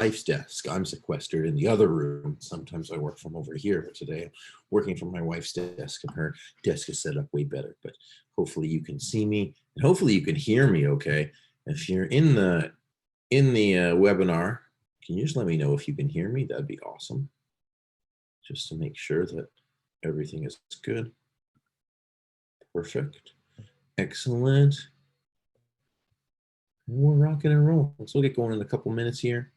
wife's desk. I'm sequestered in the other room. Sometimes I work from over here, but today I'm working from my wife's desk, and her desk is set up way better. But hopefully you can see me, and hopefully you can hear me okay. If you're in the webinar, can you just let me know if you can hear me? That'd be awesome. Just to make sure that everything is good. Perfect. Excellent. We're rocking and rolling. So we'll get going in a couple minutes here.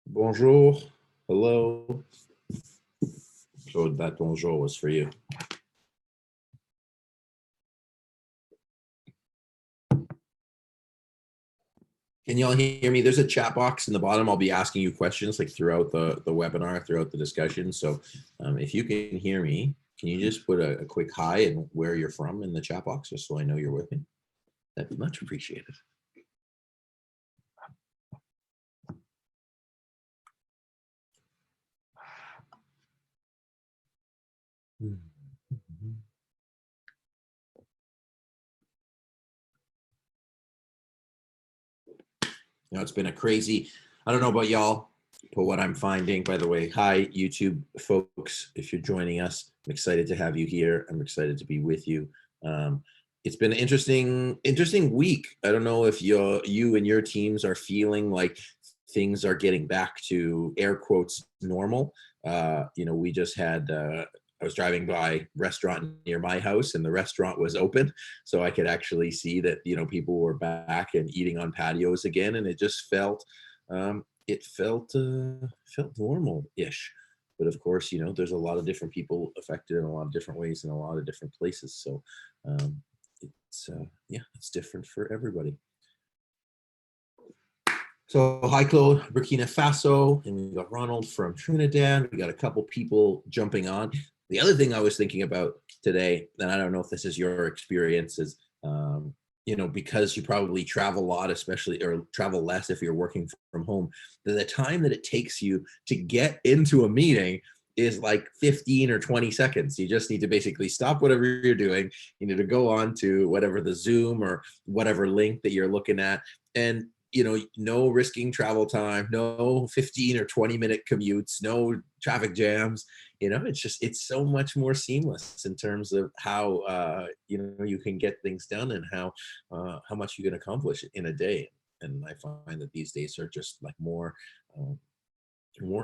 Bonjour. Hello. So that bonjour was for you. Can y'all hear me? There's a chat box in the bottom. I'll be asking you questions like throughout the webinar, throughout the discussion. So if you can hear me, can you just put a quick hi and where you're from in the chat box, just so I know you're with me? That'd be much appreciated. You know, it's been a crazy, I don't know about y'all, but what I'm finding, by the way, hi, YouTube folks, if you're joining us, I'm excited to have you here. I'm excited to be with you. It's been an interesting week. I don't know if you and your teams are feeling like things are getting back to air quotes normal. You know, we just had, I was driving by a restaurant near my house, and the restaurant was open. So I could actually see that, you know, people were back and eating on patios again. And it just felt, felt normal-ish. But of course, you know, there's a lot of different people affected in a lot of different ways in a lot of different places. So yeah, it's different for everybody. So hi, Claude, Burkina Faso, and we've got Ronald from Trinidad. We got a couple people jumping on. The other thing I was thinking about today, and I don't know if this is your experience, is, you know, because you probably travel a lot, especially, or travel less if you're working from home, the time that it takes you to get into a meeting is like 15 or 20 seconds. You just need to basically stop whatever you're doing. You need to go on to whatever the Zoom or whatever link that you're looking at, and you know, no risking travel time, no 15 or 20-minute commutes, no traffic jams. You know, it's so much more seamless in terms of how you know, you can get things done and how much you can accomplish in a day. And I find that these days are just like more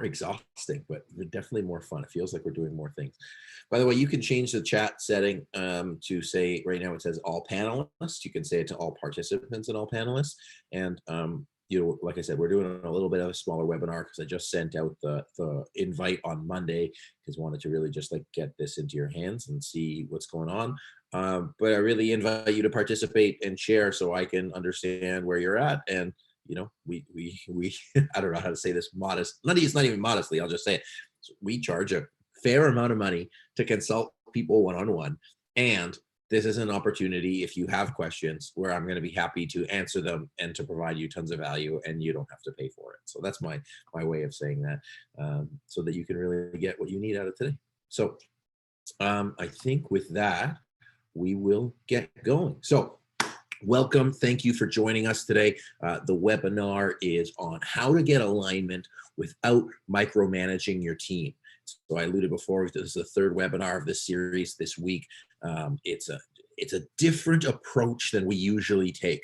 exhausting, but definitely more fun. It feels like we're doing more things. By the way, you can change the chat setting to say, right now it says all panelists. You can say it to all participants and all panelists. And you know, like I said, we're doing a little bit of a smaller webinar because I just sent out the invite on Monday, because I wanted to really just like get this into your hands and see what's going on. But I really invite you to participate and share so I can understand where you're at. And you know, we I don't know how to say this, it's not even modestly, I'll just say it. We charge a fair amount of money to consult people one-on-one, and this is an opportunity, if you have questions, where I'm going to be happy to answer them and to provide you tons of value, and you don't have to pay for it. So that's my way of saying that, so that you can really get what you need out of today. So I think with that, we will get going. So welcome. Thank you for joining us today. The webinar is on how to get alignment without micromanaging your team. So I alluded before, this is the third webinar of this series this week. It's a different approach than we usually take.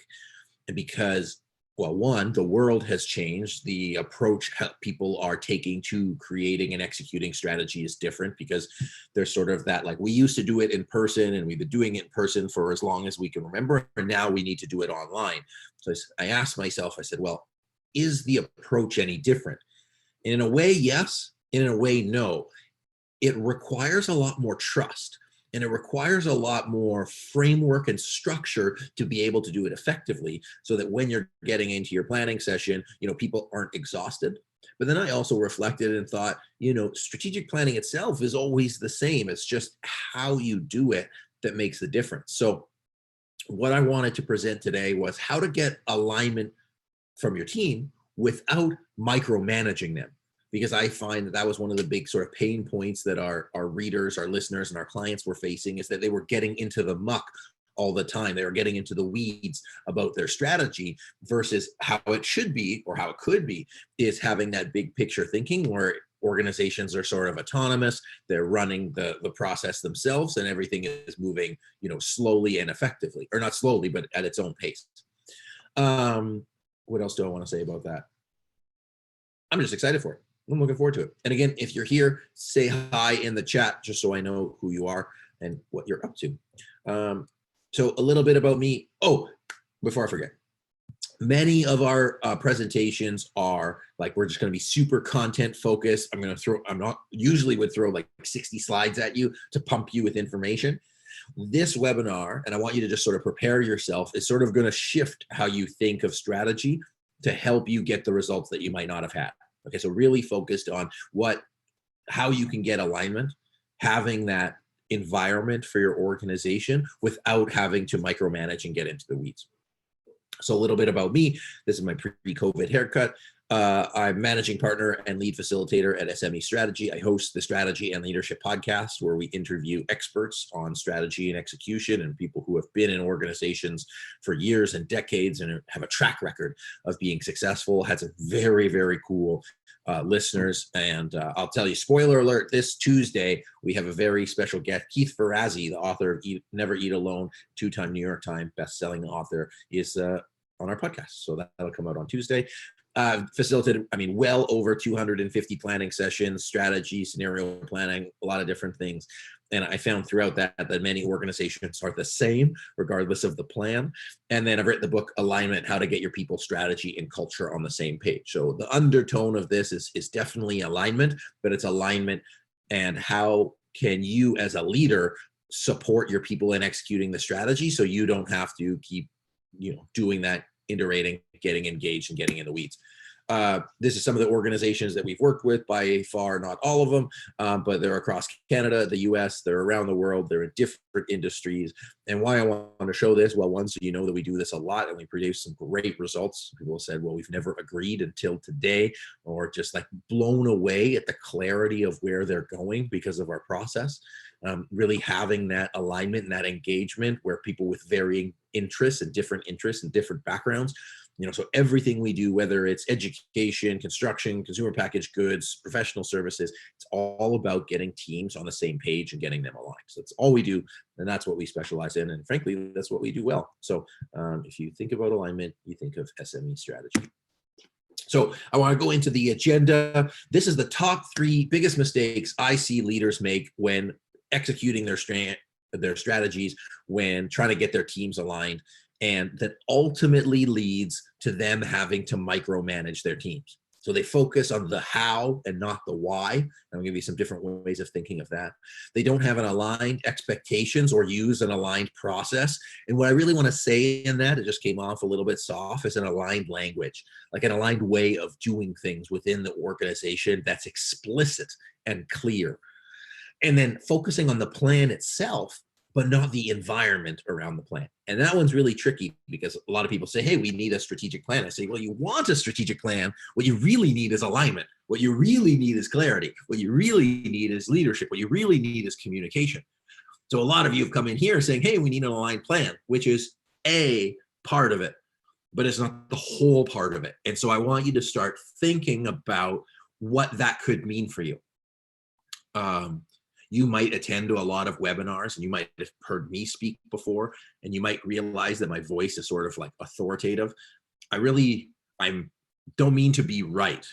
And because, well, one, the world has changed. The approach people are taking to creating and executing strategy is different, because there's sort of that, like, we used to do it in person and we've been doing it in person for as long as we can remember, and now we need to do it online. So I asked myself, I said, well, is the approach any different? And in a way, yes. In a way, no. It requires a lot more trust. And it requires a lot more framework and structure to be able to do it effectively, so that when you're getting into your planning session, you know, people aren't exhausted. But then I also reflected and thought, you know, strategic planning itself is always the same. It's just how you do it that makes the difference. So what I wanted to present today was how to get alignment from your team without micromanaging them. Because I find that was one of the big sort of pain points that our readers, our listeners, and our clients were facing, is that they were getting into the muck all the time. They are getting into the weeds about their strategy versus how it should be, or how it could be, is having that big picture thinking where organizations are sort of autonomous. They're running the process themselves, and everything is moving, slowly and effectively, or not slowly, but at its own pace. What else do I want to say about that? I'm just excited for it. I'm looking forward to it. And again, if you're here, say hi in the chat, just so I know who you are and what you're up to. So a little bit about me. Oh, before I forget, many of our presentations are like, we're just going to be super content focused. I'm not usually would throw like 60 slides at you to pump you with information. This webinar, and I want you to just sort of prepare yourself, is sort of going to shift how you think of strategy to help you get the results that you might not have had. Okay, so really focused on how you can get alignment, having that environment for your organization without having to micromanage and get into the weeds. So a little bit about me. This is my pre-COVID haircut. I'm managing partner and lead facilitator at SME Strategy. I host the Strategy and Leadership podcast, where we interview experts on strategy and execution and people who have been in organizations for years and decades and have a track record of being successful. Had some very, very cool listeners. And I'll tell you, spoiler alert, this Tuesday, we have a very special guest. Keith Ferrazzi, the author of Never Eat Alone, 2-time New York Times best-selling author, is on our podcast. So that'll come out on Tuesday. Facilitated, well over 250 planning sessions, strategy, scenario planning, a lot of different things. And I found throughout that many organizations are the same, regardless of the plan. And then I've written the book, Alignment, How to Get Your People, Strategy, and Culture on the Same Page. So the undertone of this is definitely alignment, but it's alignment and how can you as a leader support your people in executing the strategy so you don't have to keep, doing that, iterating, getting engaged, and getting in the weeds. This is some of the organizations that we've worked with, by far not all of them, but they're across Canada, the US, they're around the world, they're in different industries. And why I want to show this, well, one, so you know that we do this a lot and we produce some great results. People said, well, we've never agreed until today, or just like blown away at the clarity of where they're going because of our process. Really having that alignment and that engagement where people with varying interests and different backgrounds, so everything we do, whether it's education, construction, consumer packaged goods, professional services, it's all about getting teams on the same page and getting them aligned. So that's all we do, and that's what we specialize in, and frankly, that's what we do well. So if you think about alignment, you think of SME Strategy. So I want to go into the agenda. This is the top 3 biggest mistakes I see leaders make when executing their strategies, when trying to get their teams aligned, and that ultimately leads to them having to micromanage their teams. So they focus on the how and not the why. And I'll give you some different ways of thinking of that. They don't have an aligned expectations or use an aligned process. And what I really want to say in that, it just came off a little bit soft, is an aligned language, like an aligned way of doing things within the organization that's explicit and clear. And then focusing on the plan itself, but not the environment around the plan. And that one's really tricky, because a lot of people say, hey, we need a strategic plan. I say, well, you want a strategic plan. What you really need is alignment. What you really need is clarity. What you really need is leadership. What you really need is communication. So a lot of you have come in here saying, hey, we need an aligned plan, which is a part of it, but it's not the whole part of it. And so I want you to start thinking about what that could mean for you. You might attend to a lot of webinars, and you might have heard me speak before, and you might realize that my voice is sort of like authoritative. I don't mean to be right,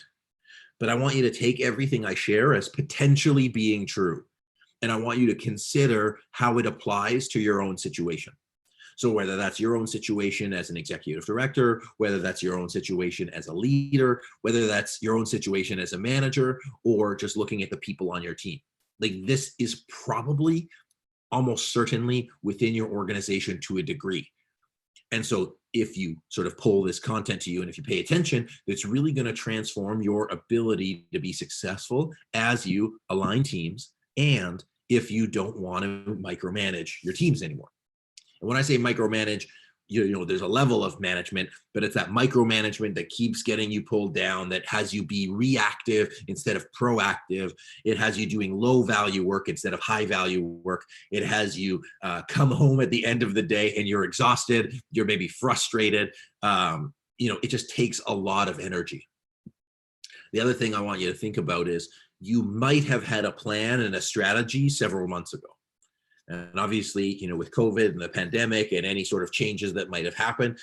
but I want you to take everything I share as potentially being true. And I want you to consider how it applies to your own situation. So whether that's your own situation as an executive director, whether that's your own situation as a leader, whether that's your own situation as a manager, or just looking at the people on your team. Like, this is probably almost certainly within your organization to a degree. And so if you sort of pull this content to you, and if you pay attention, it's really going to transform your ability to be successful as you align teams, and if you don't want to micromanage your teams anymore. And when I say micromanage, there's a level of management, but it's that micromanagement that keeps getting you pulled down, that has you be reactive instead of proactive. It has you doing low value work instead of high value work. It has you come home at the end of the day and you're exhausted, you're maybe frustrated. It just takes a lot of energy. The other thing I want you to think about is you might have had a plan and a strategy several months ago. And obviously, with COVID and the pandemic and any sort of changes that might have happened,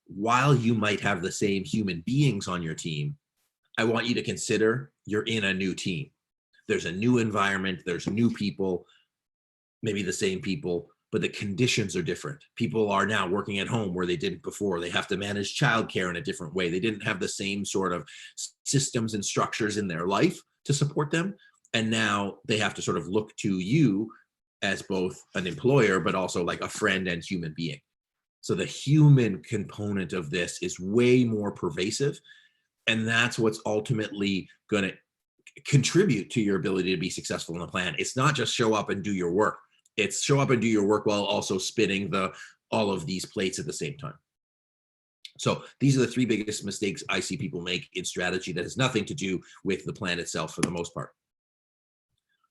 while you might have the same human beings on your team, I want you to consider you're in a new team. There's a new environment, there's new people, maybe the same people, but the conditions are different. People are now working at home where they didn't before. They have to manage childcare in a different way. They didn't have the same sort of systems and structures in their life to support them. And now they have to sort of look to you as both an employer, but also like a friend and human being. So the human component of this is way more pervasive. And that's what's ultimately going to contribute to your ability to be successful in the plan. It's not just show up and do your work. It's show up and do your work while also spinning all of these plates at the same time. So these are the three biggest mistakes I see people make in strategy that has nothing to do with the plan itself for the most part.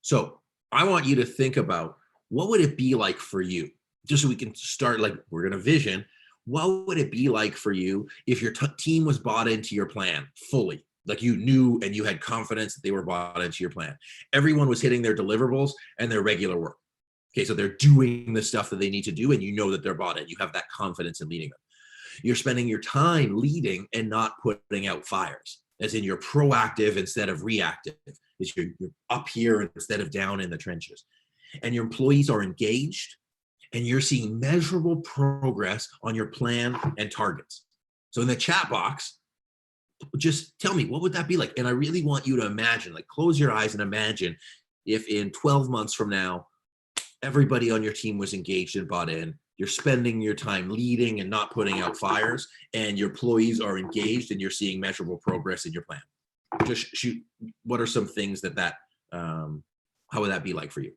So I want you to think about, what would it be like for you? Just so we can start, like, we're going to vision, what would it be like for you if your team was bought into your plan fully? Like, you knew and you had confidence that they were bought into your plan. Everyone was hitting their deliverables and their regular work. Okay, so they're doing the stuff that they need to do, and you know that they're bought in. You have that confidence in leading them. You're spending your time leading and not putting out fires, as in you're proactive instead of reactive. You're up here instead of down in the trenches. And your employees are engaged, and you're seeing measurable progress on your plan and targets. So in the chat box, just tell me, what would that be like? And I really want you to imagine, like, close your eyes and imagine if in 12 months from now, everybody on your team was engaged and bought in. You're spending your time leading and not putting out fires, and your employees are engaged, and you're seeing measurable progress in your plan. Just shoot. What are some things how would that be like for you?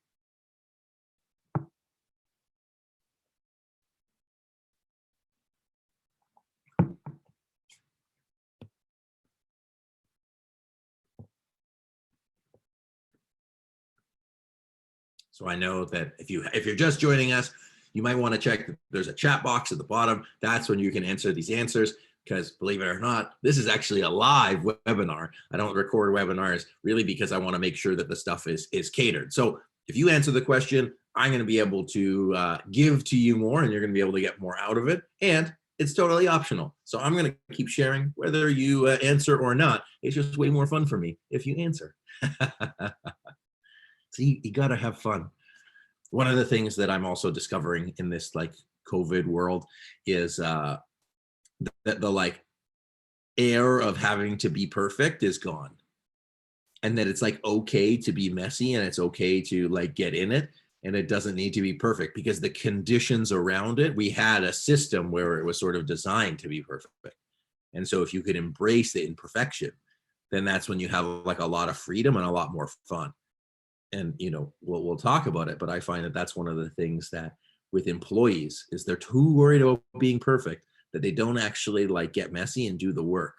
So I know that if you're just joining us, you might want to check, there's a chat box at the bottom. That's when you can answer these answers, because believe it or not, this is actually a live webinar. I don't record webinars really because I want to make sure that the stuff is catered. So if you answer the question, I'm going to be able to give to you more, and you're going to be able to get more out of it. And it's totally optional. So I'm going to keep sharing whether you answer or not. It's just way more fun for me if you answer. So you got to have fun. One of the things that I'm also discovering in this like COVID world is that the like air of having to be perfect is gone. And that it's like okay to be messy, and it's okay to like get in it, and it doesn't need to be perfect, because the conditions around it, we had a system where it was sort of designed to be perfect. And so if you could embrace the imperfection, then that's when you have like a lot of freedom and a lot more fun. And we'll talk about it, but I find that that's one of the things that with employees is they're too worried about being perfect that they don't actually like get messy and do the work.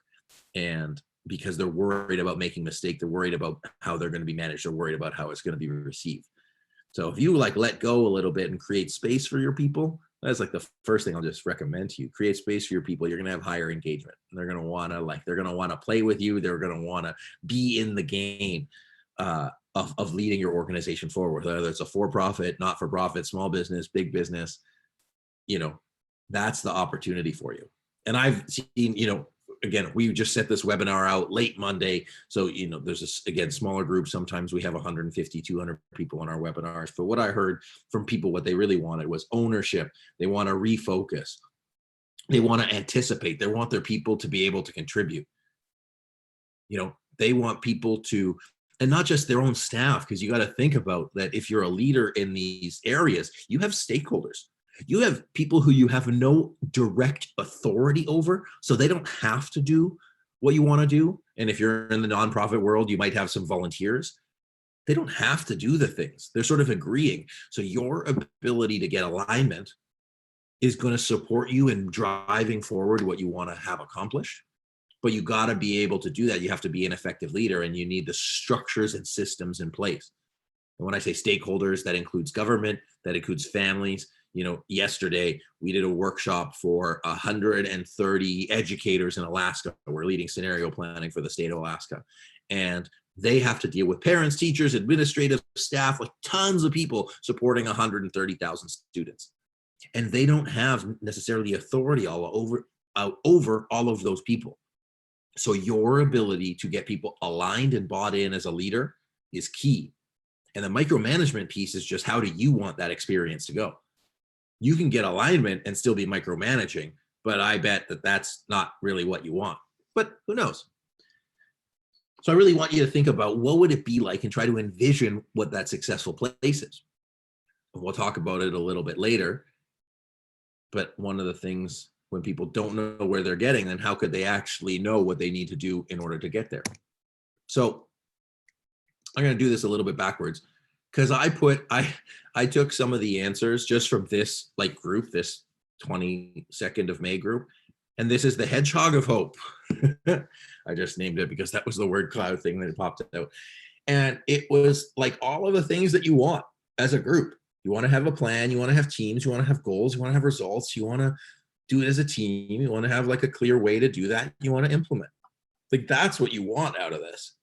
And because they're worried about making mistakes, they're worried about how they're going to be managed, they're worried about how it's going to be received. So if you like let go a little bit and create space for your people, that's like the first thing I'll just recommend to you. Create space for your people. You're going to have higher engagement. They're going to want to play with you. They're going to want to be in the game of leading your organization forward, whether it's a for-profit, not-for-profit, small business, big business. That's the opportunity for you. And I've seen, again, we just set this webinar out late Monday. So, there's this, again, smaller group. Sometimes we have 150, 200 people on our webinars. But what I heard from people, what they really wanted was ownership. They want to refocus. They want to anticipate. They want their people to be able to contribute. They want people to, and not just their own staff, because you got to think about that. If you're a leader in these areas, you have stakeholders. You have people who you have no direct authority over, so they don't have to do what you want to do. And if you're in the nonprofit world, you might have some volunteers. They don't have to do the things. They're sort of agreeing. So your ability to get alignment is going to support you in driving forward what you want to have accomplished. But you got to be able to do that. You have to be an effective leader, and you need the structures and systems in place. And when I say stakeholders, that includes government, that includes families. Yesterday we did a workshop for 130 educators in Alaska. We're leading scenario planning for the state of Alaska. And they have to deal with parents, teachers, administrative staff, like tons of people supporting 130,000 students. And they don't have necessarily authority over all of those people. So your ability to get people aligned and bought in as a leader is key. And the micromanagement piece is just, how do you want that experience to go? You can get alignment and still be micromanaging, but I bet that that's not really what you want. But who knows? So I really want you to think about, what would it be like, and try to envision what that successful place is. We'll talk about it a little bit later. But one of the things, when people don't know where they're getting, then how could they actually know what they need to do in order to get there? So I'm going to do this a little bit backwards, because I took some of the answers just from this group, this 22nd of May group, and this is the Hedgehog of Hope. I just named it because that was the word cloud thing that popped out. And it was like all of the things that you want as a group. You want to have a plan, you want to have teams, you want to have goals, you want to have results, you want to do it as a team, you want to have a clear way to do that, you want to implement. That's what you want out of this.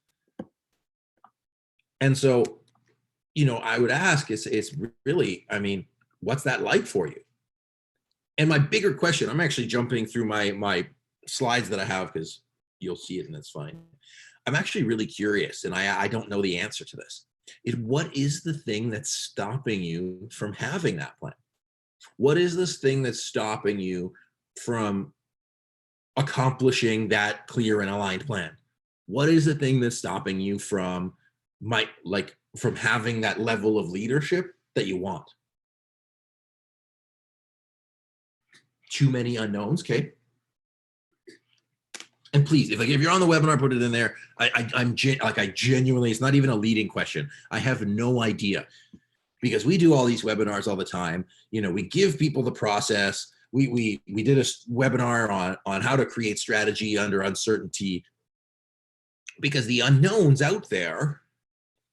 And so, I would ask, it's really, what's that like for you? And my bigger question, I'm actually jumping through my slides that I have, because you'll see it and that's fine. I'm actually really curious, and I don't know the answer to this. What is the thing that's stopping you from having that plan? What is this thing that's stopping you from accomplishing that clear and aligned plan? What is the thing that's stopping you from having that level of leadership that you want? Too many unknowns, okay? And please, if you're on the webinar, put it in there. I genuinely, it's not even a leading question. I have no idea, because we do all these webinars all the time. We give people the process. We did a webinar on how to create strategy under uncertainty, because the unknowns out there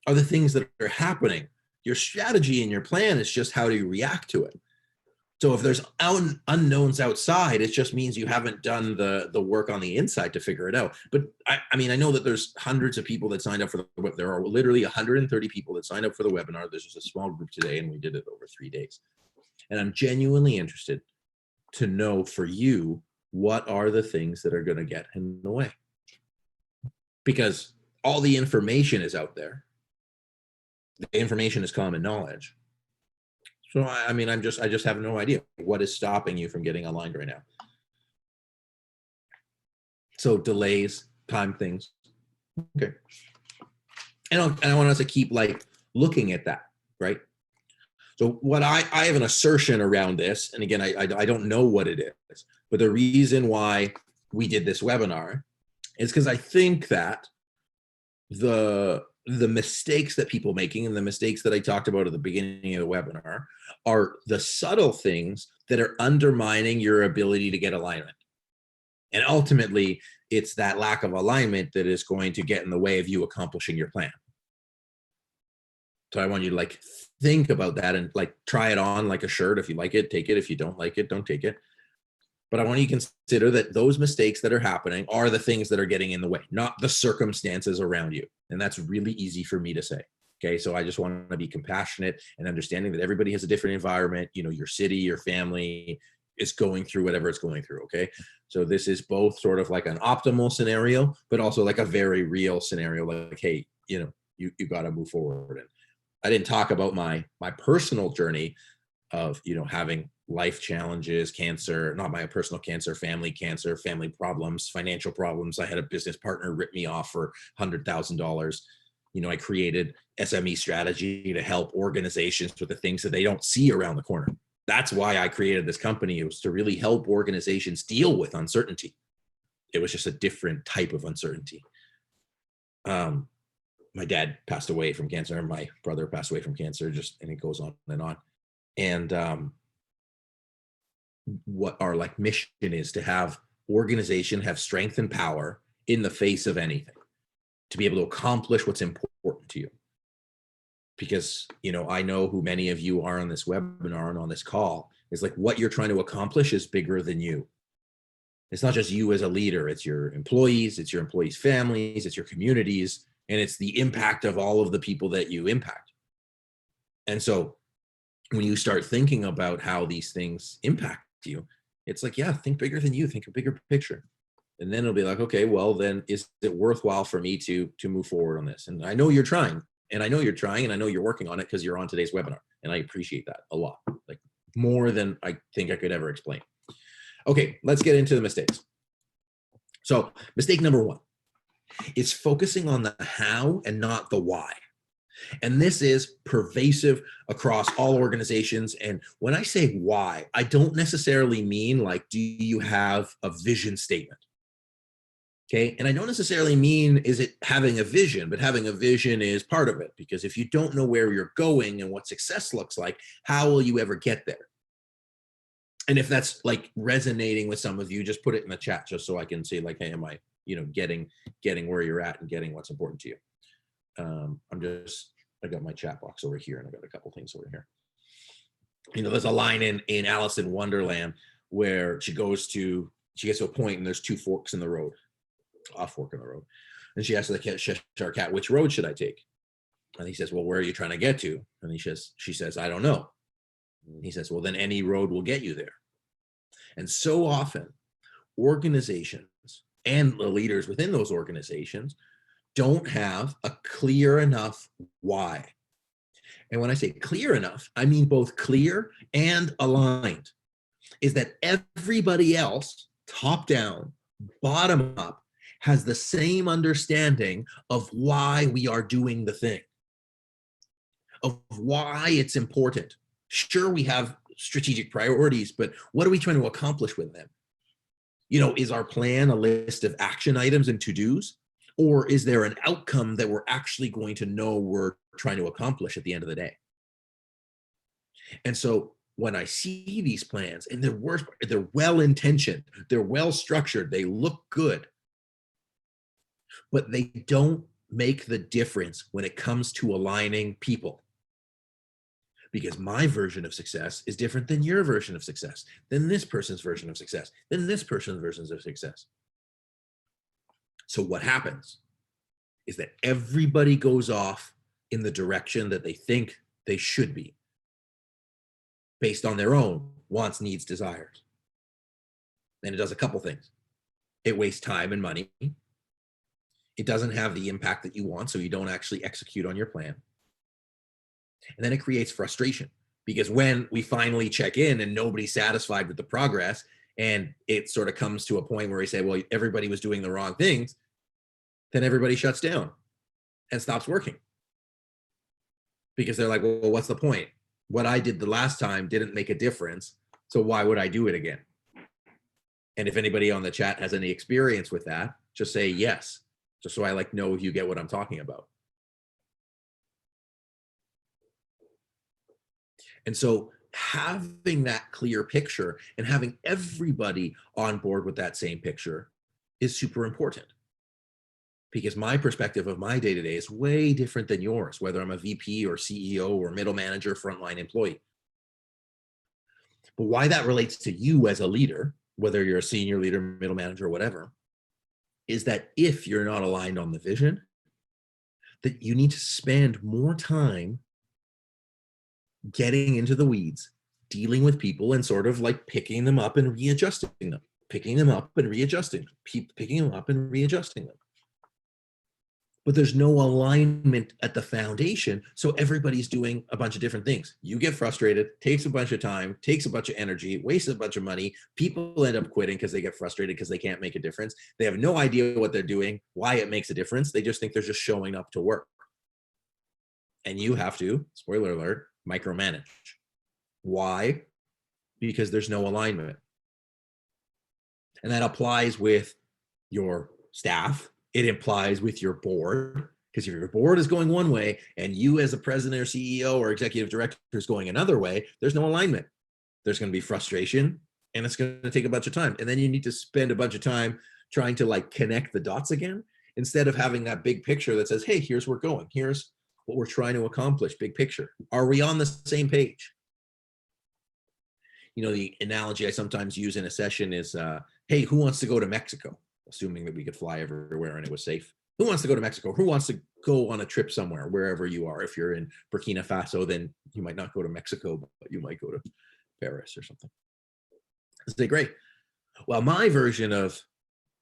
are the things that are happening. Your strategy and your plan is just how do you react to it. So if there's unknowns outside, it just means you haven't done the work on the inside to figure it out. But I know that there's hundreds of people that signed up for the web. There are literally 130 people that signed up for the webinar. There's just a small group today, and we did it over 3 days. And I'm genuinely interested to know, for you, what are the things that are going to get in the way? Because all the information is out there. The information is common knowledge. So I just have no idea what is stopping you from getting aligned right now. So delays, time things. Okay. And I want us to keep looking at that, right? So what I have an assertion around this, and again, I don't know what it is, but the reason why we did this webinar is because I think that the mistakes that people making, and the mistakes that I talked about at the beginning of the webinar, are the subtle things that are undermining your ability to get alignment. And ultimately, it's that lack of alignment that is going to get in the way of you accomplishing your plan. So I want you to think about that and try it on like a shirt. If you like it, take it. If you don't like it, don't take it. But I want you to consider that those mistakes that are happening are the things that are getting in the way, not the circumstances around you. And that's really easy for me to say. Okay, so I just want to be compassionate and understanding that everybody has a different environment. Your city, your family is going through whatever it's going through. Okay, so this is both sort of an optimal scenario, but also a very real scenario. Hey, you got to move forward. And I didn't talk about my personal journey of having life challenges, cancer, not my personal cancer, family problems, financial problems. I had a business partner rip me off for $100,000. I created SME Strategy to help organizations with the things that they don't see around the corner. That's why I created this company. It was to really help organizations deal with uncertainty. It was just a different type of uncertainty. My dad passed away from cancer. My brother passed away from cancer, and it goes on and on. And what our like mission is, to have organization have strength and power in the face of anything, to be able to accomplish what's important to you. Because, I know who many of you are on this webinar and on this call, is like what you're trying to accomplish is bigger than you. It's not just you as a leader, it's your employees, it's your employees' families, it's your communities, and it's the impact of all of the people that you impact. And so when you start thinking about how these things impact you, it's like, yeah, think bigger than you, think a bigger picture. And then it'll be like, okay, well, then is it worthwhile for me to move forward on this? And I know you're trying, and I know you're working on it because you're on today's webinar. And I appreciate that a lot, like more than I think I could ever explain. Okay, let's get into the mistakes. So mistake number 1 is focusing on the how and not the why. And this is pervasive across all organizations. And when I say why, I don't necessarily mean like, do you have a vision statement? Okay. And I don't necessarily mean, is it having a vision, but having a vision is part of it. Because if you don't know where you're going and what success looks like, how will you ever get there? And if that's like resonating with some of you, just put it in the chat just so I can see like, hey, am I, getting where you're at and getting what's important to you. I got my chat box over here and I got a couple things over here. There's a line in Alice in Wonderland where she gets to a point and there's 2 forks in the road, a fork in the road. And she asks the Cheshire Cat, which road should I take? And he says, well, where are you trying to get to? And she says, I don't know. And he says, well, then any road will get you there. And so often organizations and the leaders within those organizations don't have a clear enough why. And when I say clear enough, I mean both clear and aligned. Is that everybody else, top down, bottom up, has the same understanding of why we are doing the thing, of why it's important. Sure, we have strategic priorities, but what are we trying to accomplish with them? Is our plan a list of action items and to-dos? Or is there an outcome that we're actually going to know we're trying to accomplish at the end of the day? And so when I see these plans and they're well-intentioned, they're well-structured, they look good, but they don't make the difference when it comes to aligning people. Because my version of success is different than your version of success, than this person's version of success, than this person's versions of success. So what happens is that everybody goes off in the direction that they think they should be, based on their own wants, needs, desires. And it does a couple things. It wastes time and money. It doesn't have the impact that you want, so you don't actually execute on your plan. And then it creates frustration, because when we finally check in and nobody's satisfied with the progress, and it sort of comes to a point where we say, well, everybody was doing the wrong things, then everybody shuts down and stops working. Because they're like, well, what's the point? What I did the last time didn't make a difference, so why would I do it again? And if anybody on the chat has any experience with that, just say yes, just so I know if you get what I'm talking about. And so having that clear picture and having everybody on board with that same picture is super important. Because my perspective of my day-to-day is way different than yours, whether I'm a VP or CEO or middle manager, frontline employee. But why that relates to you as a leader, whether you're a senior leader, middle manager, or whatever, is that if you're not aligned on the vision, that you need to spend more time getting into the weeds, dealing with people and sort of like picking them up and readjusting them, picking them up and readjusting, picking them up and readjusting them. But there's no alignment at the foundation, so everybody's doing a bunch of different things. You get frustrated, takes a bunch of time, takes a bunch of energy, wastes a bunch of money. People end up quitting because they get frustrated because they can't make a difference. They have no idea what they're doing, why it makes a difference. They just think they're just showing up to work. And you have to, spoiler alert, micromanage. Why? Because there's no alignment. And that applies with your staff. It implies with your board, because if your board is going one way and you as a president or CEO or executive director is going another way, there's no alignment. There's going to be frustration. and it's going to take a bunch of time. And then you need to spend a bunch of time trying to like connect the dots again, instead of having that big picture that says, hey, here's where we're going. Here's what we're trying to accomplish, big picture. Are we on the same page? You know, the analogy I sometimes use in a session is, hey, who wants to go to Mexico? Assuming that we could fly everywhere and it was safe. Who wants to go to Mexico? Who wants to go on a trip somewhere, wherever you are? If you're in Burkina Faso, then you might not go to Mexico, but you might go to Paris or something. I say, great. Well, my version of,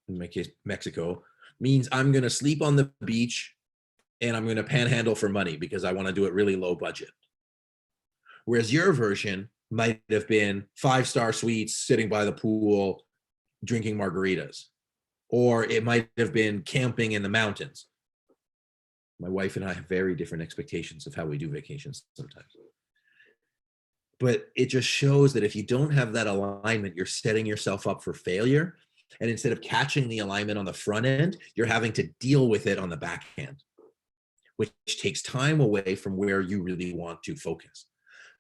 in my case, Mexico, means I'm going to sleep on the beach and I'm going to panhandle for money because I want to do it really low budget. Whereas your version might have been 5-star suites, sitting by the pool, drinking margaritas. Or it might have been camping in the mountains. My wife and I have very different expectations of how we do vacations sometimes. But it just shows that if you don't have that alignment, you're setting yourself up for failure. And instead of catching the alignment on the front end, you're having to deal with it on the back end, which takes time away from where you really want to focus.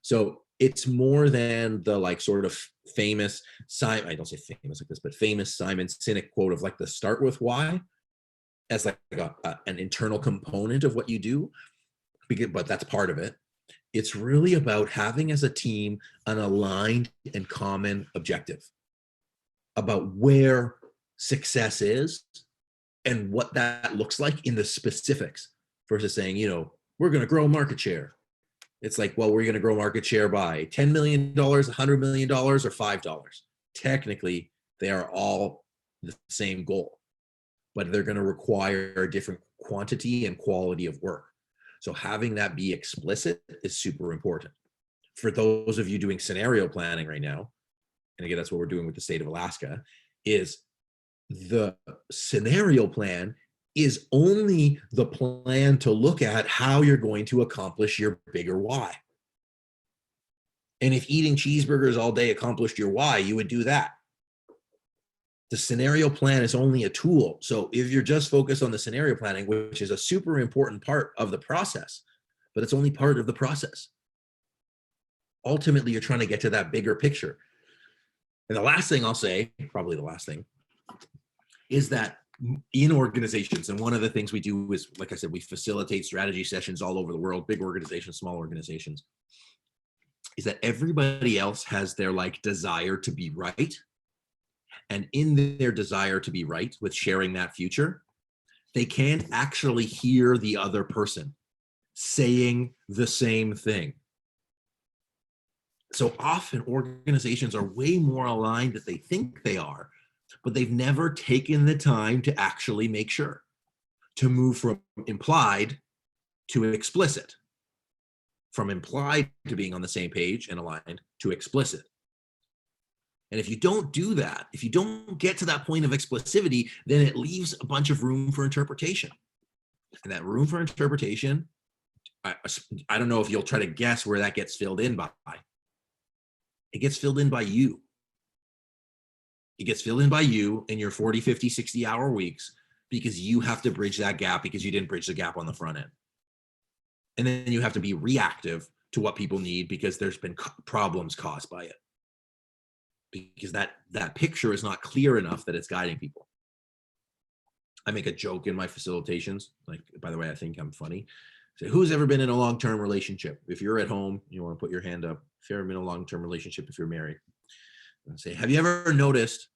So it's more than the like sort of famous Simon, I don't say famous like this, but famous Simon Sinek quote of like the start with why as like an internal component of what you do, but that's part of it. It's really about having as a team an aligned and common objective about where success is and what that looks like in the specifics versus saying, you know, we're going to grow market share. It's like, well, we're going to grow market share by $10 million, $100 million, or $5. Technically, they are all the same goal, but they're going to require a different quantity and quality of work. So having that be explicit is super important. For those of you doing scenario planning right now, and again, that's what we're doing with the state of Alaska, is the scenario plan is only the plan to look at how you're going to accomplish your bigger why. And if eating cheeseburgers all day accomplished your why, you would do that. The scenario plan is only a tool. So if you're just focused on the scenario planning, which is a super important part of the process, but it's only part of the process. Ultimately, you're trying to get to that bigger picture. And the last thing I'll say, probably the last thing, is that in organizations, and one of the things we do is, like I said, we facilitate strategy sessions all over the world, big organizations, small organizations, is that everybody else has their like desire to be right. And in their desire to be right with sharing that future, they can't actually hear the other person saying the same thing. So often organizations are way more aligned than they think they are, but they've never taken the time to actually make sure, to move from implied to explicit, from implied to being on the same page and aligned to explicit. And if you don't do that, if you don't get to that point of explicivity, then it leaves a bunch of room for interpretation. And that room for interpretation, I don't know if you'll try to guess where that gets filled in by. It gets filled in by you. It gets filled in by you in your 40, 50, 60-hour weeks because you have to bridge that gap because you didn't bridge the gap on the front end. And then you have to be reactive to what people need because there's been problems caused by it. Because that picture is not clear enough that it's guiding people. I make a joke in my facilitations. Like, by the way, I think I'm funny. So who's ever been in a long-term relationship? If you're at home, you want to put your hand up. If you've ever been in a long-term relationship, if you're married, and say, have you ever noticed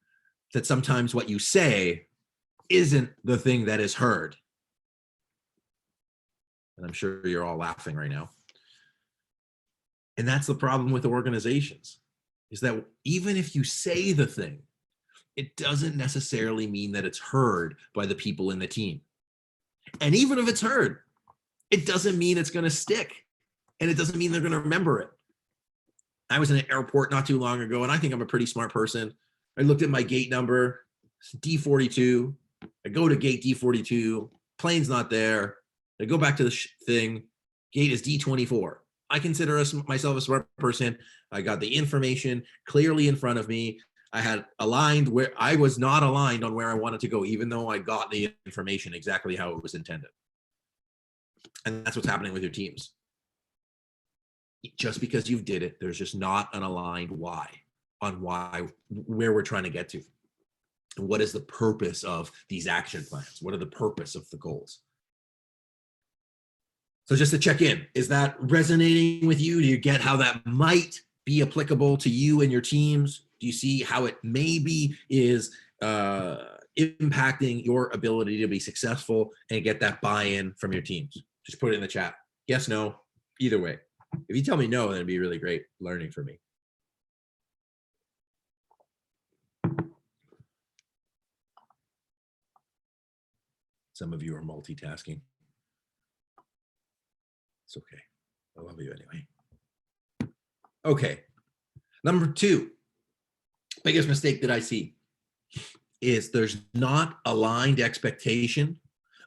that sometimes what you say isn't the thing that is heard? And I'm sure you're all laughing right now. And that's the problem with organizations, is that even if you say the thing, it doesn't necessarily mean that it's heard by the people in the team. And even if it's heard, it doesn't mean it's going to stick. And it doesn't mean they're going to remember it. I was in an airport not too long ago, and I think I'm a pretty smart person. I looked at my gate number, D42. I go to gate D42. Plane's not there. I go back to the thing. Gate is D24. I consider myself a smart person. I got the information clearly in front of me. I had aligned where I was not aligned on where I wanted to go, even though I got the information exactly how it was intended. And that's what's happening with your teams. Just because you did it, there's just not an aligned why on where we're trying to get to. And what is the purpose of these action plans? What are the purpose of the goals? So just to check in, is that resonating with you? Do you get how that might be applicable to you and your teams? Do you see how it maybe is impacting your ability to be successful and get that buy-in from your teams? Just put it in the chat. Yes, no, either way. If you tell me no, then it'd be really great learning for me. Some of you are multitasking. It's okay. I love you anyway. Okay. Number 2, biggest mistake that I see is there's not aligned expectation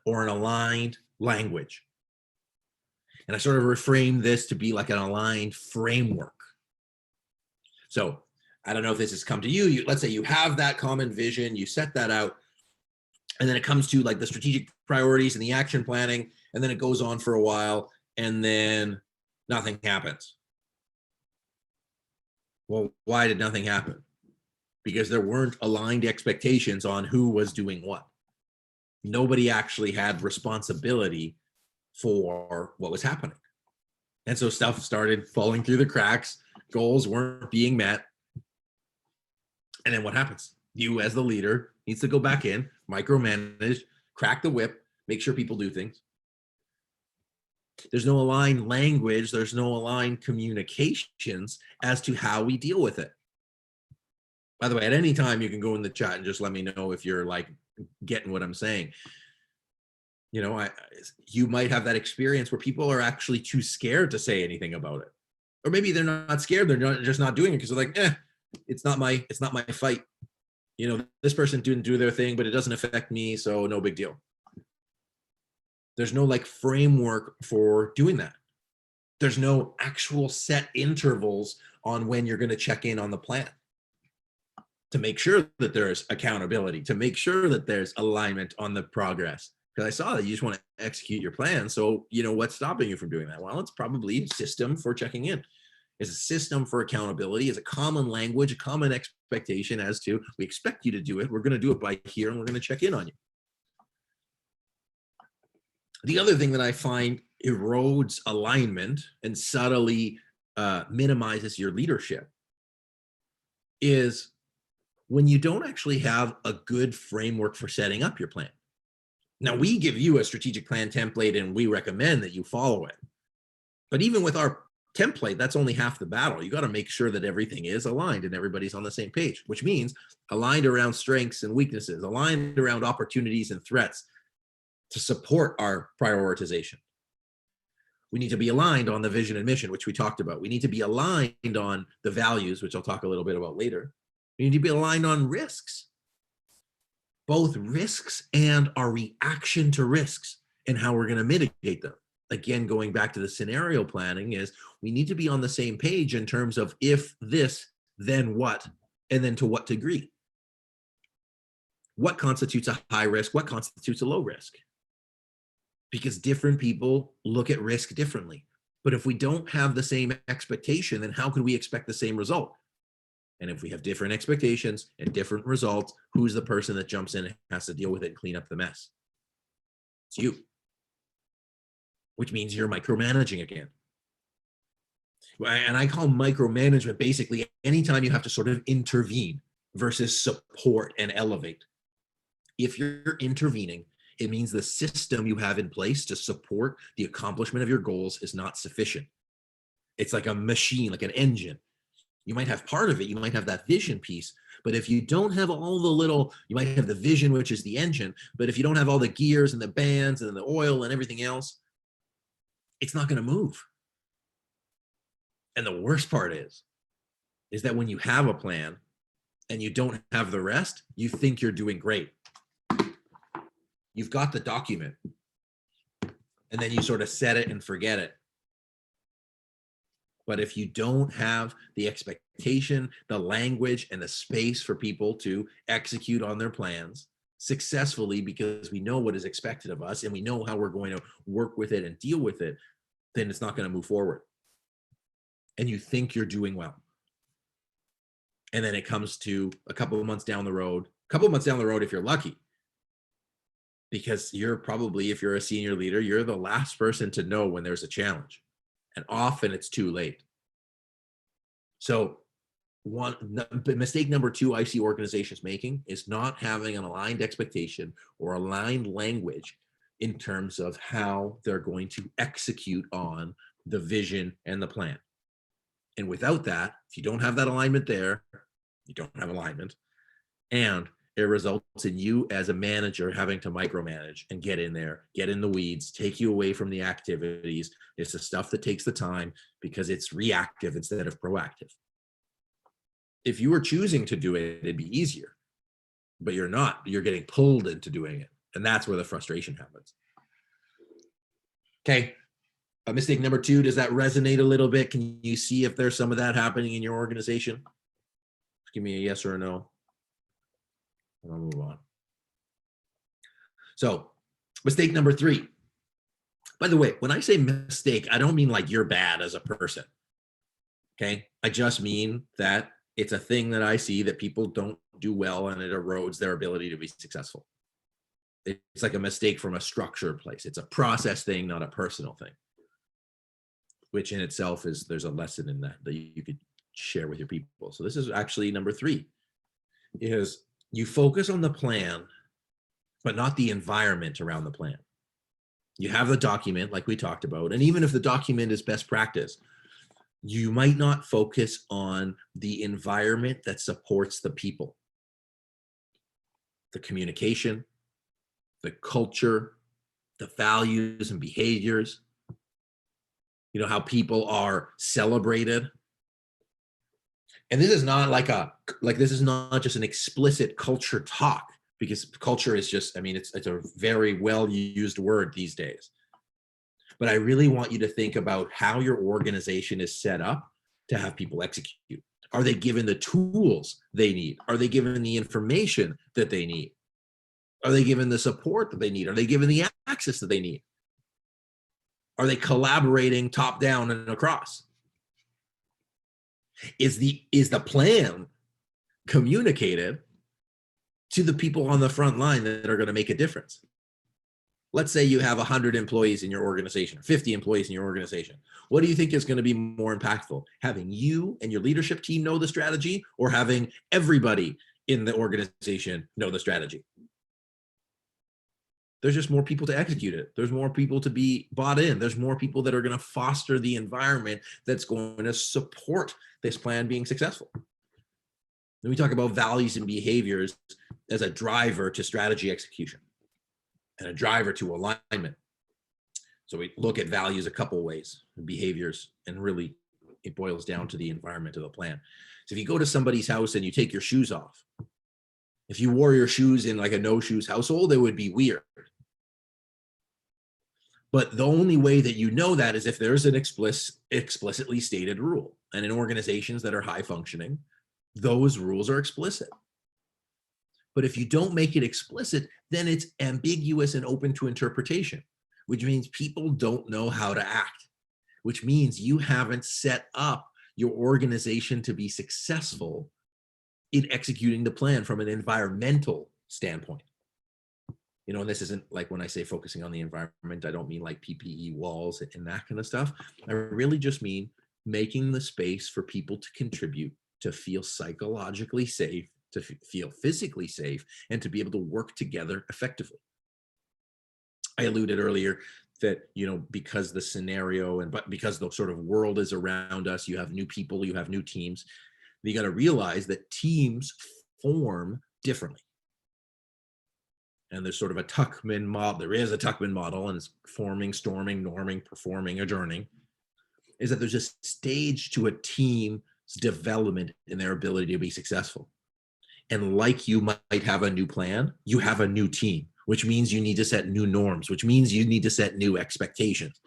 or an aligned language. And I sort of reframe this to be like an aligned framework. So I don't know if this has come to you. Let's say you have that common vision, you set that out, and then it comes to like the strategic priorities and the action planning, and then it goes on for a while, and then nothing happens. Well, why did nothing happen? Because there weren't aligned expectations on who was doing what. Nobody actually had responsibility for what was happening. And so stuff started falling through the cracks, goals weren't being met. And then what happens? You as the leader needs to go back in, micromanage, crack the whip, make sure people do things. There's no aligned language, there's no aligned communications as to how we deal with it. By the way, at any time you can go in the chat and just let me know if you're like getting what I'm saying. You know, you might have that experience where people are actually too scared to say anything about it. Or maybe they're not scared, they're just not doing it because they're like, it's not my fight. You know, this person didn't do their thing, but it doesn't affect me, so no big deal. There's no like framework for doing that. There's no actual set intervals on when you're going to check in on the plan to make sure that there's accountability, to make sure that there's alignment on the progress. Because I saw that you just want to execute your plan. So, you know, what's stopping you from doing that? Well, it's probably a system for checking in. It's a system for accountability. It's a common language, a common expectation as to, we expect you to do it. We're going to do it by here, and we're going to check in on you. The other thing that I find erodes alignment and subtly minimizes your leadership is when you don't actually have a good framework for setting up your plan. Now, we give you a strategic plan template and we recommend that you follow it. But even with our template, that's only half the battle. You got to make sure that everything is aligned and everybody's on the same page, which means aligned around strengths and weaknesses, aligned around opportunities and threats to support our prioritization. We need to be aligned on the vision and mission, which we talked about. We need to be aligned on the values, which I'll talk a little bit about later. We need to be aligned on risks, both risks and our reaction to risks and how we're going to mitigate them. Again, going back to the scenario planning is we need to be on the same page in terms of if this, then what, and then to what degree. What constitutes a high risk? What constitutes a low risk? Because different people look at risk differently. But if we don't have the same expectation, then how could we expect the same result? And if we have different expectations and different results, who's the person that jumps in and has to deal with it and clean up the mess? It's you. Which means you're micromanaging again. And I call micromanagement basically anytime you have to sort of intervene versus support and elevate. If you're intervening, it means the system you have in place to support the accomplishment of your goals is not sufficient. It's like a machine, like an engine. You might have part of it, you might have that vision piece, but if you don't have all the little, you might have the vision, which is the engine, but if you don't have all the gears and the bands and the oil and everything else, it's not going to move. And the worst part is that when you have a plan and you don't have the rest, you think you're doing great. You've got the document, and then you sort of set it and forget it. But if you don't have the expectation, the language, and the space for people to execute on their plans successfully, because we know what is expected of us and we know how we're going to work with it and deal with it, then it's not going to move forward. And you think you're doing well. And then it comes to a couple of months down the road, if you're lucky, because you're probably, if you're a senior leader, you're the last person to know when there's a challenge. And often it's too late. So mistake number 2 I see organizations making is not having an aligned expectation or aligned language in terms of how they're going to execute on the vision and the plan. And without that, if you don't have that alignment there, you don't have alignment. And it results in you as a manager having to micromanage and get in there, get in the weeds, take you away from the activities. It's the stuff that takes the time because it's reactive instead of proactive. If you were choosing to do it, it'd be easier, but you're not. You're getting pulled into doing it. And that's where the frustration happens. Okay. Mistake number 2, does that resonate a little bit? Can you see if there's some of that happening in your organization? Just give me a yes or a no. And I'll move on. So, mistake number 3. By the way, when I say mistake, I don't mean like you're bad as a person. Okay. I just mean that it's a thing that I see that people don't do well and it erodes their ability to be successful. It's like a mistake from a structure place. It's a process thing, not a personal thing, which in itself is, there's a lesson in that you could share with your people. So this is actually number 3, is you focus on the plan, but not the environment around the plan. You have the document like we talked about, and even if the document is best practice, you might not focus on the environment that supports the people, the communication, the culture, the values and behaviors, you know, how people are celebrated. And this is not this is not just an explicit culture talk, because culture is just, I mean, it's a very well used word these days. But I really want you to think about how your organization is set up to have people execute. Are they given the tools they need? Are they given the information that they need? Are they given the support that they need? Are they given the access that they need? Are they collaborating top down and across? Is the plan communicated to the people on the front line that are going to make a difference? Let's say you have 100 employees in your organization, 50 employees in your organization. What do you think is going to be more impactful? Having you and your leadership team know the strategy, or having everybody in the organization know the strategy? There's just more people to execute it. There's more people to be bought in. There's more people that are going to foster the environment that's going to support this plan being successful. Then we talk about values and behaviors as a driver to strategy execution and a driver to alignment. So we look at values a couple ways, and behaviors, and really it boils down to the environment of the plan. So if you go to somebody's house and you take your shoes off, if you wore your shoes in like a no shoes household, it would be weird. But the only way that you know that is if there's an explicitly stated rule. And in organizations that are high functioning, those rules are explicit. But if you don't make it explicit, then it's ambiguous and open to interpretation, which means people don't know how to act, which means you haven't set up your organization to be successful in executing the plan from an environmental standpoint. You know, and this isn't like when I say focusing on the environment, I don't mean like PPE walls and that kind of stuff. I really just mean making the space for people to contribute, to feel psychologically safe, to feel physically safe, and to be able to work together effectively. I alluded earlier that, you know, because the scenario but because the sort of world is around us, you have new people, you have new teams. You got to realize that teams form differently. And there's sort of a Tuckman model. There is a Tuckman model, and it's forming, storming, norming, performing, adjourning. Is that there's a stage to a team's development in their ability to be successful. And like you might have a new plan, you have a new team, which means you need to set new norms, which means you need to set new expectations.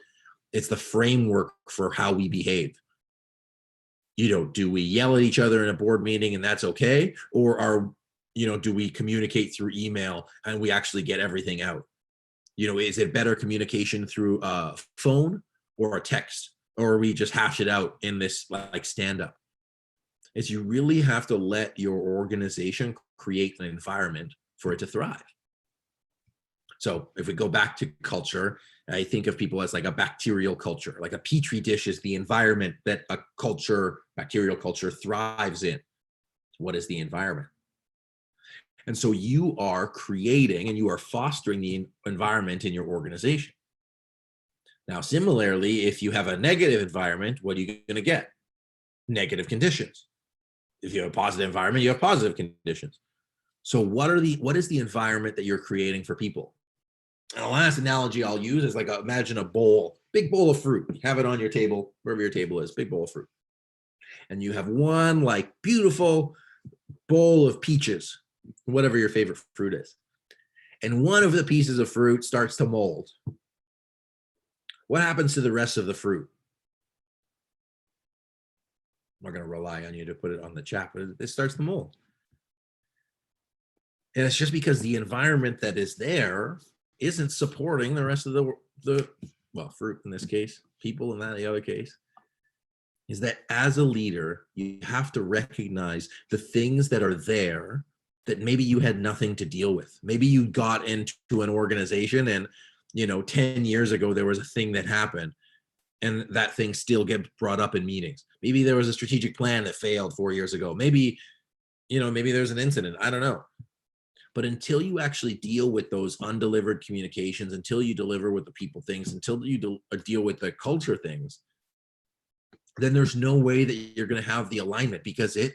It's the framework for how we behave. You know, do we yell at each other in a board meeting and that's okay? Or do we communicate through email and we actually get everything out? You know, is it better communication through a phone or a text? Or we just hash it out in this like stand up? is you really have to let your organization create an environment for it to thrive. So if we go back to culture, I think of people as like a bacterial culture, like a petri dish is the environment that a culture, bacterial culture, thrives in. What is the environment? And so you are creating and you are fostering the environment in your organization. Now, similarly, if you have a negative environment, what are you going to get? Negative conditions. If you have a positive environment, you have positive conditions. So what is the environment that you're creating for people? And the last analogy I'll use is like, imagine a bowl, big bowl of fruit. You have it on your table, wherever your table is, big bowl of fruit. And you have one like beautiful bowl of peaches, whatever your favorite fruit is. And one of the pieces of fruit starts to mold. What happens to the rest of the fruit? I'm not going to rely on you to put it on the chat, but it starts to mold. And it's just because the environment that is there isn't supporting the rest of the fruit in this case, people in that the other case, is that as a leader, you have to recognize the things that are there that maybe you had nothing to deal with. Maybe you got into an organization and, 10 years ago, there was a thing that happened and that thing still gets brought up in meetings. Maybe there was a strategic plan that failed 4 years ago. Maybe there's an incident. I don't know. But until you actually deal with those undelivered communications, until you deliver with the people things, until you deal with the culture things, then there's no way that you're going to have the alignment, because it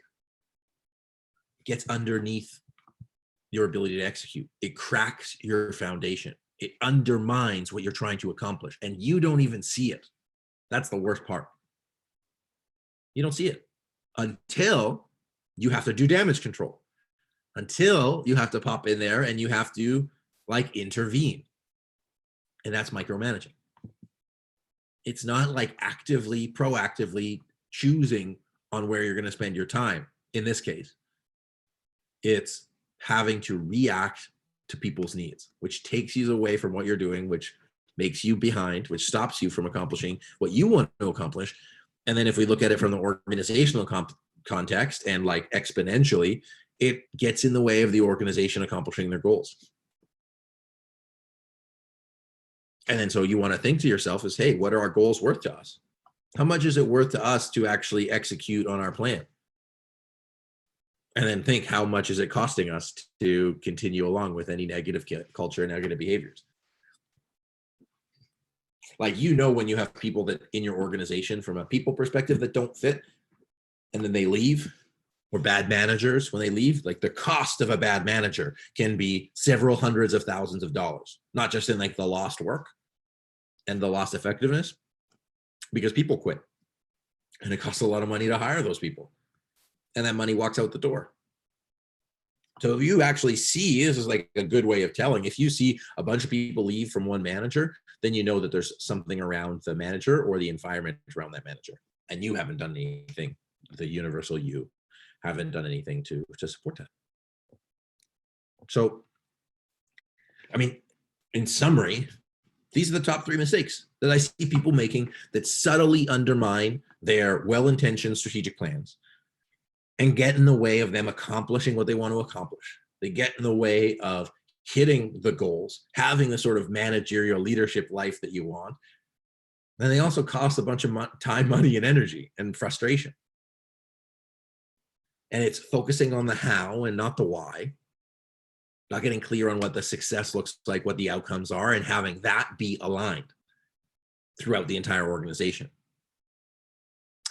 gets underneath your ability to execute. It cracks your foundation. It undermines what you're trying to accomplish, and you don't even see it. That's the worst part. You don't see it until you have to do damage control, until you have to pop in there and you have to intervene. And that's micromanaging. It's not like proactively choosing on where you're going to spend your time. In this case, it's having to react to people's needs, which takes you away from what you're doing, which makes you behind, which stops you from accomplishing what you want to accomplish. And then if we look at it from the organizational context and exponentially, it gets in the way of the organization accomplishing their goals. And then so you want to think to yourself is, hey, what are our goals worth to us? How much is it worth to us to actually execute on our plan? And then think, how much is it costing us to continue along with any negative culture and negative behaviors? When you have people that in your organization from a people perspective that don't fit, and then they leave, or bad managers, when they leave, the cost of a bad manager can be several hundreds of thousands of dollars, not just in the lost work and the lost effectiveness, because people quit and it costs a lot of money to hire those people, and that money walks out the door. So if you actually see, this is a good way of telling, if you see a bunch of people leave from one manager, then you know that there's something around the manager or the environment around that manager, and you haven't done anything. The universal you haven't done anything to support that. So, in summary, these are the top 3 mistakes that I see people making that subtly undermine their well-intentioned strategic plans and get in the way of them accomplishing what they want to accomplish. They get in the way of hitting the goals, having the sort of managerial leadership life that you want. And they also cost a bunch of time, money, and energy and frustration. And it's focusing on the how and not the why, not getting clear on what the success looks like, what the outcomes are, and having that be aligned throughout the entire organization.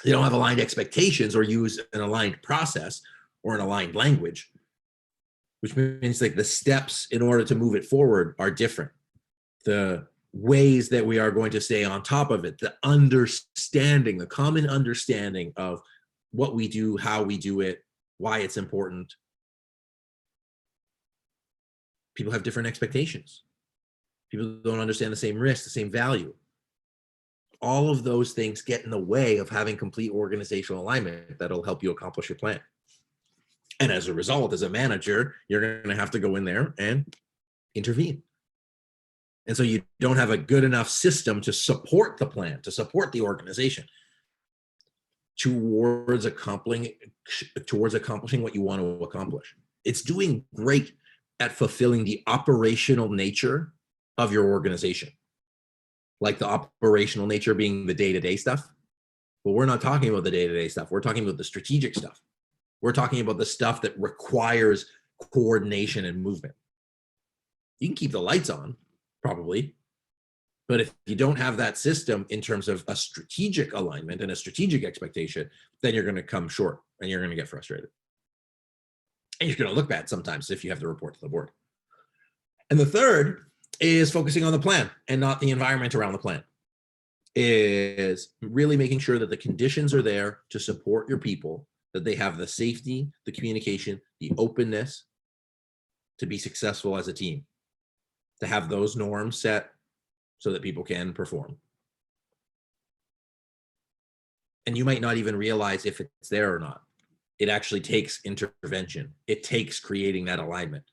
They don't have aligned expectations or use an aligned process or an aligned language, which means the steps in order to move it forward are different. The ways that we are going to stay on top of it, the understanding, the common understanding of what we do, how we do it, why it's important. People have different expectations. People don't understand the same risk, the same value. All of those things get in the way of having complete organizational alignment that'll help you accomplish your plan. And as a result, as a manager, you're going to have to go in there and intervene. And so you don't have a good enough system to support the plan, to support the organization. towards accomplishing what you want to accomplish. It's doing great at fulfilling the operational nature of your organization, like the operational nature being the day-to-day stuff. But we're not talking about the day-to-day stuff. We're talking about the strategic stuff. We're talking about the stuff that requires coordination and movement. You can keep the lights on, probably, but if you don't have that system in terms of a strategic alignment and a strategic expectation, then you're going to come short and you're going to get frustrated. And you're going to look bad sometimes if you have to report to the board. And the third is focusing on the plan and not the environment around the plan. Is really making sure that the conditions are there to support your people, that they have the safety, the communication, the openness to be successful as a team, to have those norms set so that people can perform. And you might not even realize if it's there or not. It actually takes intervention. It takes creating that alignment.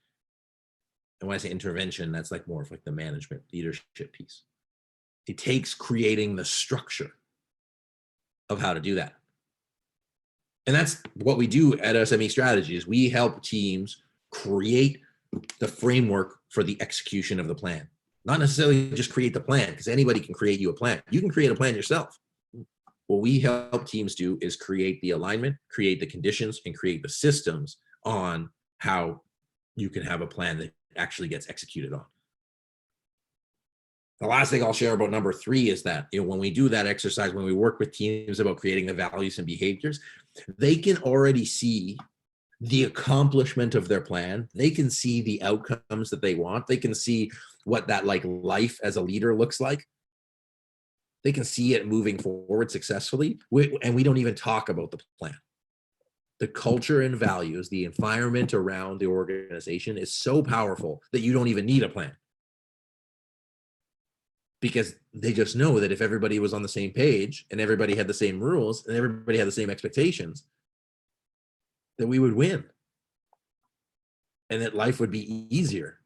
And when I say intervention, that's like more of like the management leadership piece. It takes creating the structure of how to do that. And that's what we do at SME Strategy is we help teams create the framework for the execution of the plan. Not necessarily just create the plan, because anybody can create you a plan. You can create a plan yourself. What we help teams do is create the alignment, create the conditions, and create the systems on how you can have a plan that actually gets executed on. The last thing I'll share about number 3 is that, when we do that exercise, when we work with teams about creating the values and behaviors, they can already see the accomplishment of their plan. They can see the outcomes that they want. They can see what that like life as a leader looks like. They can see it moving forward successfully. And we don't even talk about the plan. The culture and values, the environment around the organization is so powerful that you don't even need a plan. Because they just know that if everybody was on the same page and everybody had the same rules and everybody had the same expectations, that we would win and that life would be easier.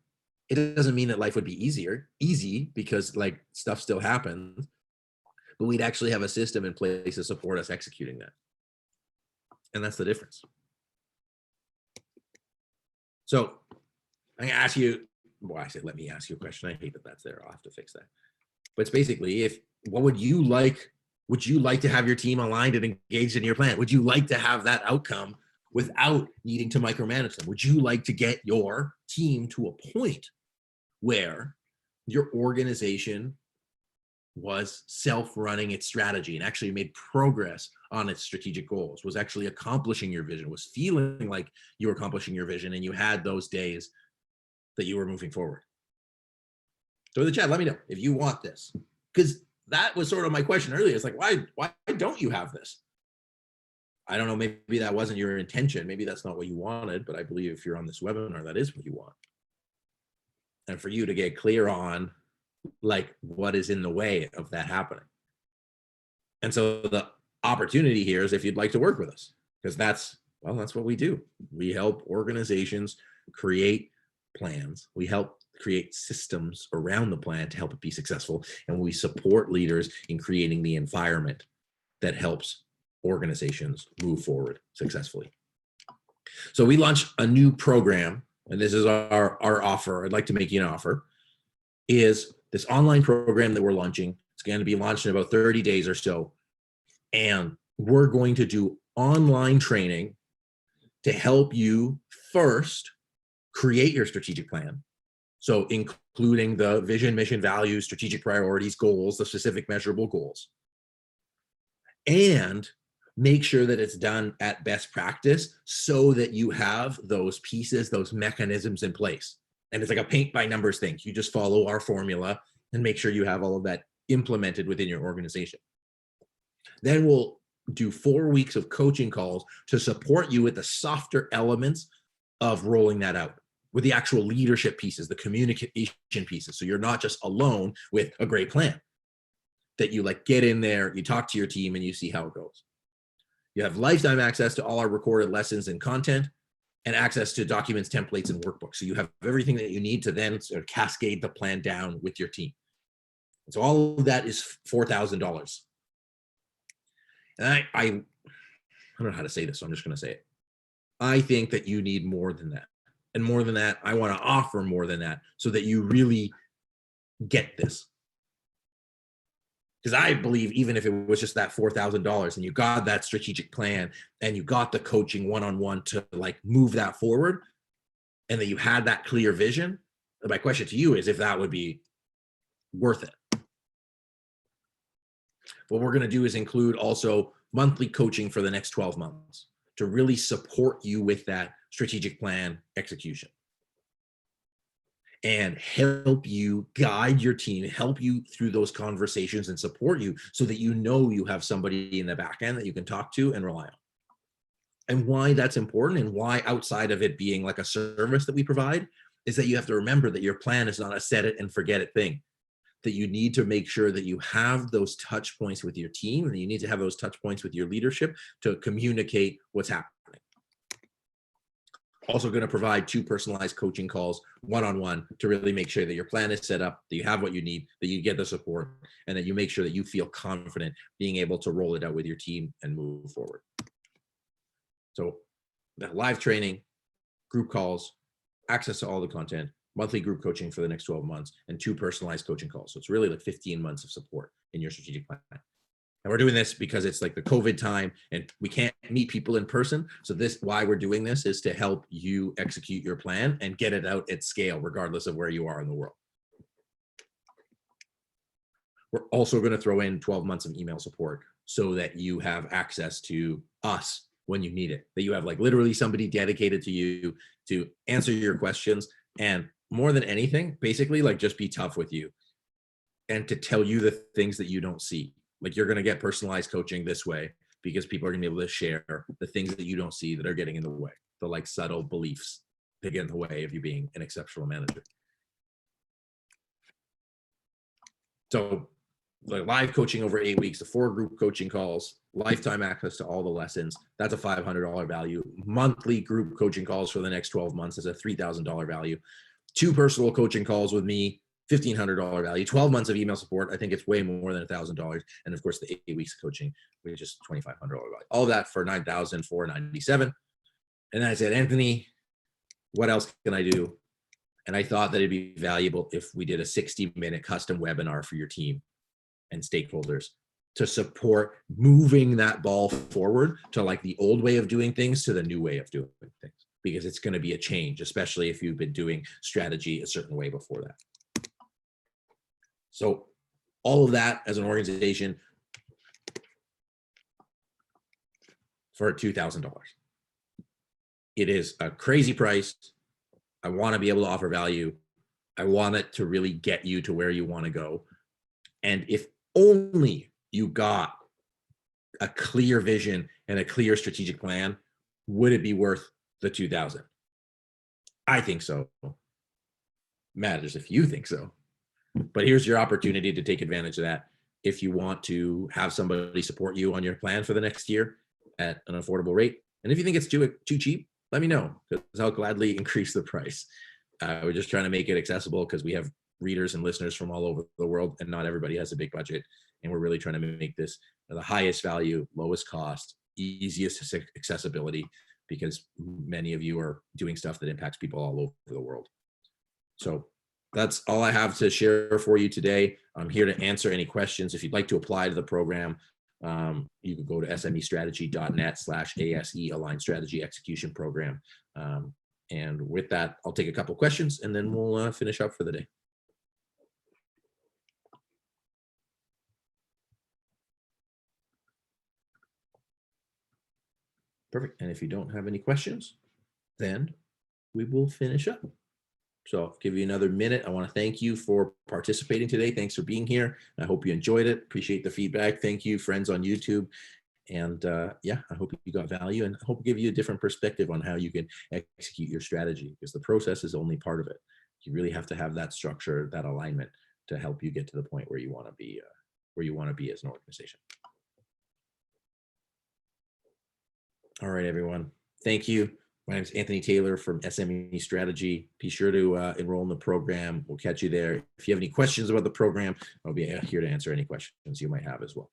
It doesn't mean that life would be easy because like stuff still happens, but we'd actually have a system in place to support us executing that. And that's the difference. So I'm gonna ask you, well, I said, let me ask you a question. I hate that that's there. I'll have to fix that. But it's basically, what would you like to have your team aligned and engaged in your plan? Would you like to have that outcome without needing to micromanage them? Would you like to get your team to a point where your organization was self-running its strategy and actually made progress on its strategic goals, was actually accomplishing your vision, was feeling like you were accomplishing your vision, and you had those days that you were moving forward? So in the chat, let me know if you want this, because that was sort of my question earlier. It's like, why don't you have this? I don't know, maybe that wasn't your intention. Maybe that's not what you wanted, but I believe if you're on this webinar, that is what you want. And for you to get clear on like what is in the way of that happening. And so the opportunity here is if you'd like to work with us, because that's what we do. We help organizations create plans. We help create systems around the plan to help it be successful. And we support leaders in creating the environment that helps organizations move forward successfully. So we launched a new program, and this is our offer. I'd like to make you an offer, is this online program that we're launching. It's going to be launched in about 30 days or so. And we're going to do online training to help you first create your strategic plan. So including the vision, mission, values, strategic priorities, goals, the specific measurable goals. And make sure that it's done at best practice so that you have those pieces, those mechanisms in place. And it's like a paint by numbers thing. You just follow our formula and make sure you have all of that implemented within your organization. Then we'll do 4 weeks of coaching calls to support you with the softer elements of rolling that out, with the actual leadership pieces, the communication pieces. So you're not just alone with a great plan, that you like get in there, you talk to your team, and you see how it goes. You have lifetime access to all our recorded lessons and content, and access to documents, templates, and workbooks. So you have everything that you need to then sort of cascade the plan down with your team. And so all of that is $4,000. And I don't know how to say this, so I'm just going to say it. I think that you need more than that. And more than that, I want to offer more than that so that you really get this. Because I believe even if it was just that $4,000 and you got that strategic plan and you got the coaching one-on-one to like move that forward and that you had that clear vision, my question to you is if that would be worth it. What we're going to do is include also monthly coaching for the next 12 months to really support you with that strategic plan execution and help you guide your team, help you through those conversations and support you so that you know you have somebody in the back end that you can talk to and rely on. And why that's important and why outside of it being like a service that we provide is that you have to remember that your plan is not a set it and forget it thing, that you need to make sure that you have those touch points with your team and you need to have those touch points with your leadership to communicate what's happening. Also going to provide 2 personalized coaching calls one-on-one to really make sure that your plan is set up, that you have what you need, that you get the support, and that you make sure that you feel confident being able to roll it out with your team and move forward. So live training, group calls, access to all the content, monthly group coaching for the next 12 months, and 2 personalized coaching calls. So it's really like 15 months of support in your strategic plan. And we're doing this because it's like the COVID time and we can't meet people in person. So why we're doing this is to help you execute your plan and get it out at scale, regardless of where you are in the world. We're also going to throw in 12 months of email support so that you have access to us when you need it, that you have like literally somebody dedicated to you to answer your questions. And more than anything, basically like just be tough with you and to tell you the things that you don't see. Like you're going to get personalized coaching this way because people are going to be able to share the things that you don't see that are getting in the way, the like subtle beliefs that get in the way of you being an exceptional manager. So like live coaching over 8 weeks, the 4 group coaching calls, lifetime access to all the lessons, that's a $500 value. Monthly group coaching calls for the next 12 months is a $3,000 value. 2 personal coaching calls with me, $1,500 value. 12 months of email support, I think it's way more than $1,000. And of course, the 8 weeks of coaching, which is $2,500 value. All that for $9,497. And then I said, Anthony, what else can I do? And I thought that it'd be valuable if we did a 60-minute custom webinar for your team and stakeholders to support moving that ball forward to like the old way of doing things to the new way of doing things, because it's going to be a change, especially if you've been doing strategy a certain way before that. So all of that as an organization for $2,000. It is a crazy price. I want to be able to offer value. I want it to really get you to where you want to go. And if only you got a clear vision and a clear strategic plan, would it be worth the $2,000? I think so. Matters if you think so. But here's your opportunity to take advantage of that. If you want to have somebody support you on your plan for the next year at an affordable rate. And if you think it's too cheap, let me know, because I'll gladly increase the price. We're just trying to make it accessible because we have readers and listeners from all over the world and not everybody has a big budget. And we're really trying to make this the highest value, lowest cost, easiest accessibility, because many of you are doing stuff that impacts people all over the world. So that's all I have to share for you today. I'm here to answer any questions. If you'd like to apply to the program, you can go to smestrategy.net/ASE Aligned Strategy Execution Program. And with that, I'll take a couple questions and then we'll finish up for the day. Perfect. And if you don't have any questions, then we will finish up. So I'll give you another minute. I want to thank you for participating today. Thanks for being here. I hope you enjoyed it. Appreciate the feedback. Thank you, friends on YouTube. And yeah, I hope you got value and I hope give you a different perspective on how you can execute your strategy, because the process is only part of it. You really have to have that structure, that alignment to help you get to the point where you want to be, as an organization. All right, everyone. Thank you. My name is Anthony Taylor from SME Strategy. Be sure to enroll in the program. We'll catch you there. If you have any questions about the program, I'll be here to answer any questions you might have as well.